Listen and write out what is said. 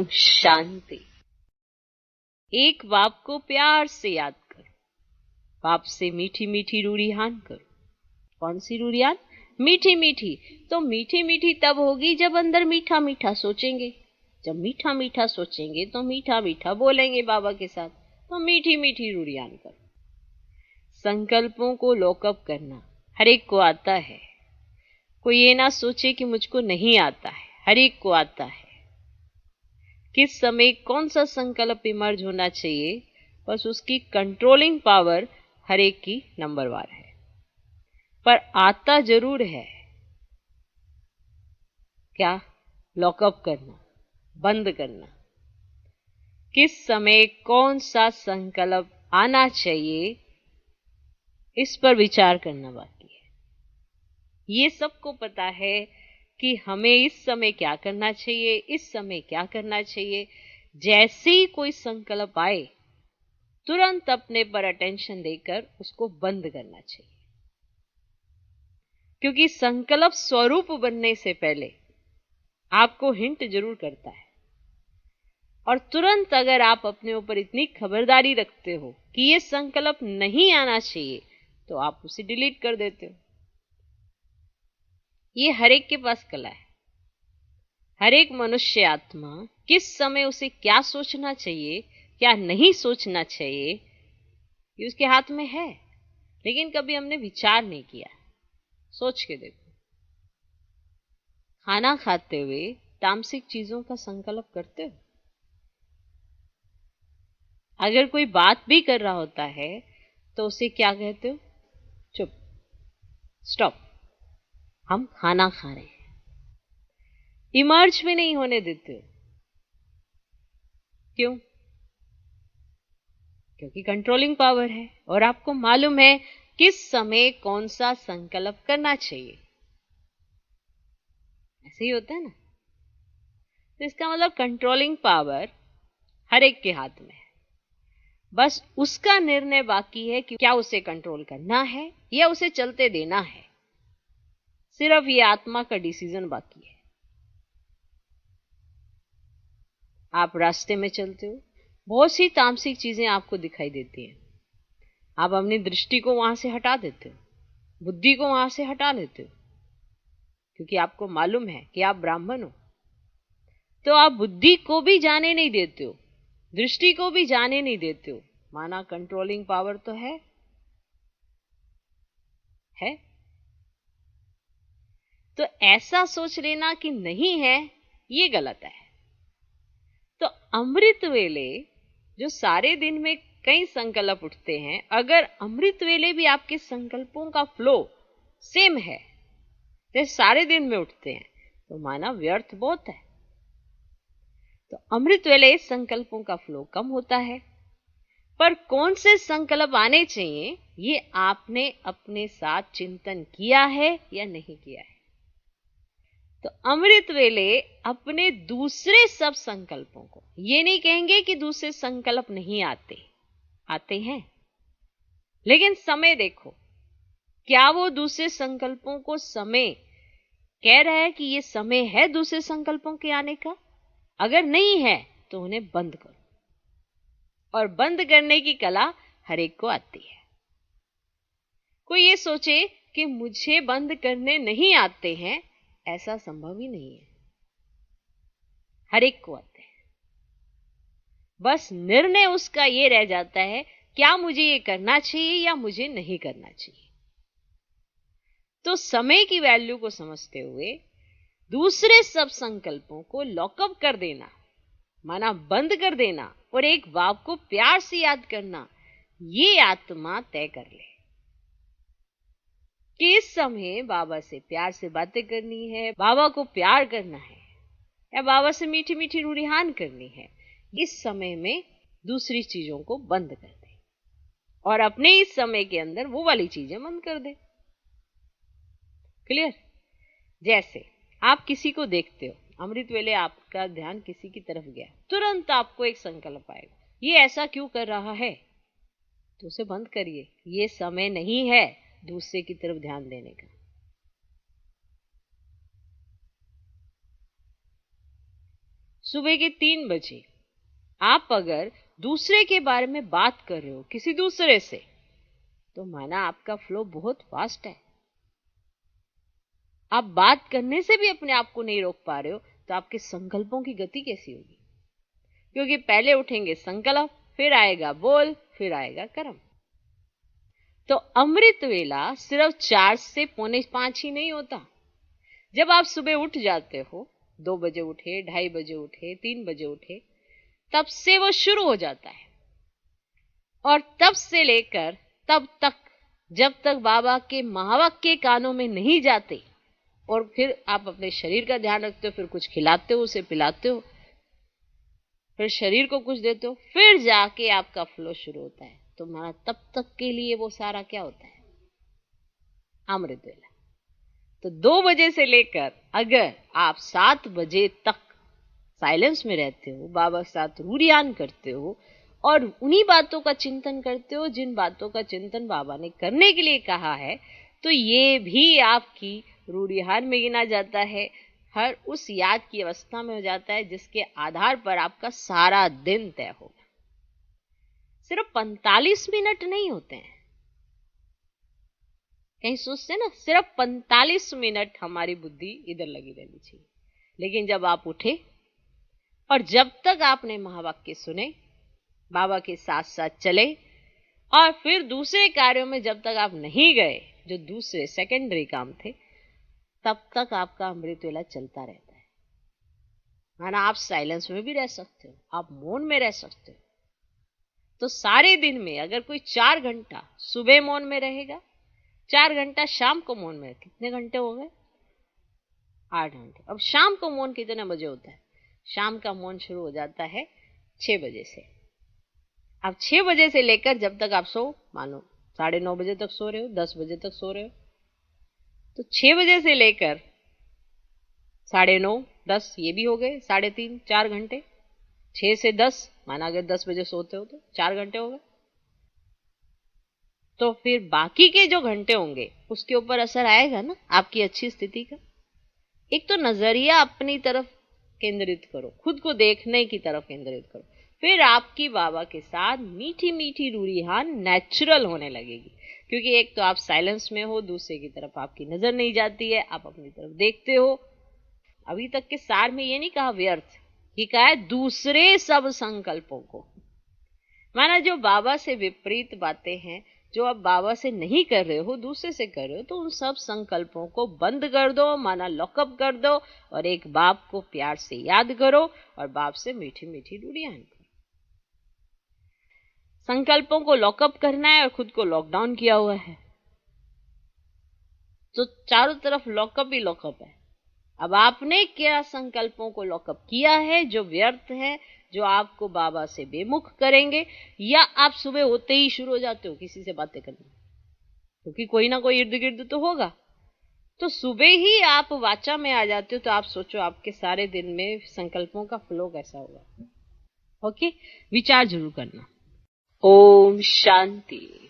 शांति। एक बाप को प्यार से याद करो, बाप से मीठी मीठी रूरियान करो। कौन सी रूरियान? मीठी मीठी। तो मीठी मीठी तब होगी जब अंदर मीठा मीठा सोचेंगे। जब मीठा मीठा सोचेंगे तो मीठा मीठा बोलेंगे बाबा के साथ। तो मीठी मीठी रूरियान करो। संकल्पों को लॉकअप करना हर एक को आता है। कोई ये ना सोचे कि मुझको नहीं आता है, हर एक को आता है। किस समय कौन सा संकल्प इमर्ज होना चाहिए, बस उसकी कंट्रोलिंग पावर हर एक की नंबरवार है, पर आता जरूर है। क्या? लॉकअप करना, बंद करना। किस समय कौन सा संकल्प आना चाहिए, इस पर विचार करना बाकी है। ये सबको पता है कि हमें इस समय क्या करना चाहिए, इस समय क्या करना चाहिए। जैसे ही कोई संकल्प आए तुरंत अपने पर अटेंशन देकर उसको बंद करना चाहिए, क्योंकि संकल्प स्वरूप बनने से पहले आपको हिंट जरूर करता है। और तुरंत अगर आप अपने ऊपर इतनी खबरदारी रखते हो कि ये संकल्प नहीं आना चाहिए, तो आप उसे डिलीट कर देते हो। ये हर एक के पास कला है। हर एक मनुष्य आत्मा किस समय उसे क्या सोचना चाहिए, क्या नहीं सोचना चाहिए, ये उसके हाथ में है। लेकिन कभी हमने विचार नहीं किया। सोच के देखो, खाना खाते हुए तामसिक चीजों का संकल्प करते हो? अगर कोई बात भी कर रहा होता है तो उसे क्या कहते हो? चुप, स्टॉप, हम खाना खा रहे हैं। इमर्ज भी नहीं होने देते हो। क्यों? क्योंकि कंट्रोलिंग पावर है और आपको मालूम है किस समय कौन सा संकल्प करना चाहिए। ऐसे ही होता है ना। तो इसका मतलब कंट्रोलिंग पावर हर एक के हाथ में है। बस उसका निर्णय बाकी है कि क्या उसे कंट्रोल करना है या उसे चलते देना है। सिर्फ ये आत्मा का डिसीजन बाकी है। आप रास्ते में चलते हो, बहुत सी तामसिक चीजें आपको दिखाई देती हैं। आप अपनी दृष्टि को वहां से हटा देते हो, बुद्धि को वहां से हटा लेते हो, क्योंकि आपको मालूम है कि आप ब्राह्मण हो। तो आप बुद्धि को भी जाने नहीं देते हो, दृष्टि को भी जाने नहीं देते हो। माना कंट्रोलिंग पावर तो है। तो ऐसा सोच लेना कि नहीं है, ये गलत है। तो अमृत वेले जो सारे दिन में कई संकल्प उठते हैं, अगर अमृत वेले भी आपके संकल्पों का फ्लो सेम है जैसे सारे दिन में उठते हैं, तो माना व्यर्थ बहुत है। तो अमृत वेले संकल्पों का फ्लो कम होता है। पर कौन से संकल्प आने चाहिए, ये आपने अपने साथ चिंतन किया है या नहीं किया है। तो अमृत वेले अपने दूसरे सब संकल्पों को, ये नहीं कहेंगे कि दूसरे संकल्प नहीं आते, आते हैं। लेकिन समय देखो, क्या वो दूसरे संकल्पों को समय कह रहा है कि ये समय है दूसरे संकल्पों के आने का? अगर नहीं है तो उन्हें बंद करो। और बंद करने की कला हर एक को आती है। कोई ये सोचे कि मुझे बंद करने नहीं आते हैं, ऐसा संभव ही नहीं है। हर एक को आते हैं। बस निर्णय उसका ये रह जाता है, क्या मुझे ये करना चाहिए या मुझे नहीं करना चाहिए। तो समय की वैल्यू को समझते हुए दूसरे सब संकल्पों को लॉकअप कर देना, माना बंद कर देना, और एक बाप को प्यार से याद करना, ये आत्मा तय कर ले कि इस समय बाबा से प्यार से बातें करनी है, बाबा को प्यार करना है, या बाबा से मीठी मीठी रूरियान करनी है। इस समय में दूसरी चीजों को बंद कर दे और अपने इस समय के अंदर वो वाली चीजें बंद कर दे। क्लियर? जैसे आप किसी को देखते हो, अमृत वेले आपका ध्यान किसी की तरफ गया, तुरंत आपको एक संकल्प आएगा, ये ऐसा क्यों कर रहा है, तो उसे बंद करिए। ये समय नहीं है दूसरे की तरफ ध्यान देने का। सुबह के 3 बजे आप अगर दूसरे के बारे में बात कर रहे हो किसी दूसरे से, तो माना आपका फ्लो बहुत फास्ट है। आप बात करने से भी अपने आप को नहीं रोक पा रहे हो, तो आपके संकल्पों की गति कैसी होगी? क्योंकि पहले उठेंगे संकल्प, फिर आएगा बोल, फिर आएगा कर्म। तो अमृत वेला सिर्फ 4 से 4:45 ही नहीं होता। जब आप सुबह उठ जाते हो, 2 बजे उठे, 2:30 बजे उठे, 3 बजे उठे, तब से वो शुरू हो जाता है। और तब से लेकर तब तक, जब तक बाबा के महावाक्य कानों में नहीं जाते, और फिर आप अपने शरीर का ध्यान रखते हो, फिर कुछ खिलाते हो, उसे पिलाते हो, फिर शरीर को कुछ देते हो, फिर जाके आपका फ्लो शुरू होता है। तो हमारा तब तक के लिए वो सारा क्या होता है? अमृत वेला। तो 2 बजे से लेकर अगर आप 7 बजे तक साइलेंस में रहते हो, बाबा के साथ रूढ़ियान करते हो और उन्हीं बातों का चिंतन करते हो जिन बातों का चिंतन बाबा ने करने के लिए कहा है, तो ये भी आपकी रूढ़ियान में गिना जाता है। हर उस याद की अवस्था में हो जाता है जिसके आधार पर आपका सारा दिन तय होगा। सिर्फ 45 मिनट नहीं होते हैं। कहीं सोचते ना, सिर्फ 45 मिनट हमारी बुद्धि इधर लगी रहनी चाहिए। लेकिन जब आप उठे और जब तक आपने महावाक्य सुने, बाबा के साथ साथ चले, और फिर दूसरे कार्यों में जब तक आप नहीं गए, जो दूसरे सेकेंडरी काम थे, तब तक आपका अमृत वेला चलता रहता है। माना आप साइलेंस में भी रह सकते हो, आप मौन में रह सकते हो। तो सारे दिन में अगर कोई 4 घंटा सुबह मौन में रहेगा, 4 घंटा शाम को मौन में, कितने घंटे हो गए? 8 घंटे। अब शाम को मौन कितने बजे होता है? शाम का मौन शुरू हो जाता है 6 बजे से। अब 6 बजे से लेकर जब तक आप सो, मानो 9:30 बजे तक सो रहे हो, 10 बजे तक सो रहे हो, तो 6 बजे से लेकर 9:30, 10, ये भी हो गए 3.5 4 घंटे। 6 से 10, माना अगर 10 बजे सोते हो तो 4 घंटे हो गए। तो फिर बाकी के जो घंटे होंगे उसके ऊपर असर आएगा ना आपकी अच्छी स्थिति का। एक तो नजरिया अपनी तरफ केंद्रित करो, खुद को देखने की तरफ केंद्रित करो, फिर आपकी बाबा के साथ मीठी मीठी रूढ़ियान नेचुरल होने लगेगी। क्योंकि एक तो आप साइलेंस में हो, दूसरे की तरफ आपकी नजर नहीं जाती है, आप अपनी तरफ देखते हो। अभी तक के सार में ये नहीं कहा व्यर्थ, ये कहा है दूसरे सब संकल्पों को। माना जो बाबा से विपरीत बातें हैं, जो आप बाबा से नहीं कर रहे हो, दूसरे से कर रहे हो, तो उन सब संकल्पों को बंद कर दो, माना लॉकअप कर दो, और एक बाप को प्यार से याद करो और बाप से मीठी मीठी रूढ़ियां करो। संकल्पों को लॉकअप करना है और खुद को लॉकडाउन किया हुआ है, तो चारों तरफ लॉकअप ही लॉकअप है। अब आपने क्या संकल्पों को लॉकअप किया है जो व्यर्थ है, जो आपको बाबा से बेमुख करेंगे, या आप सुबह होते ही शुरू हो जाते हो किसी से बातें करने, क्योंकि कोई ना कोई इर्द गिर्द तो होगा। तो सुबह ही आप वाचा में आ जाते हो, तो आप सोचो आपके सारे दिन में संकल्पों का फ्लो कैसा होगा। ओके, विचार जरूर करना। ओम शांति।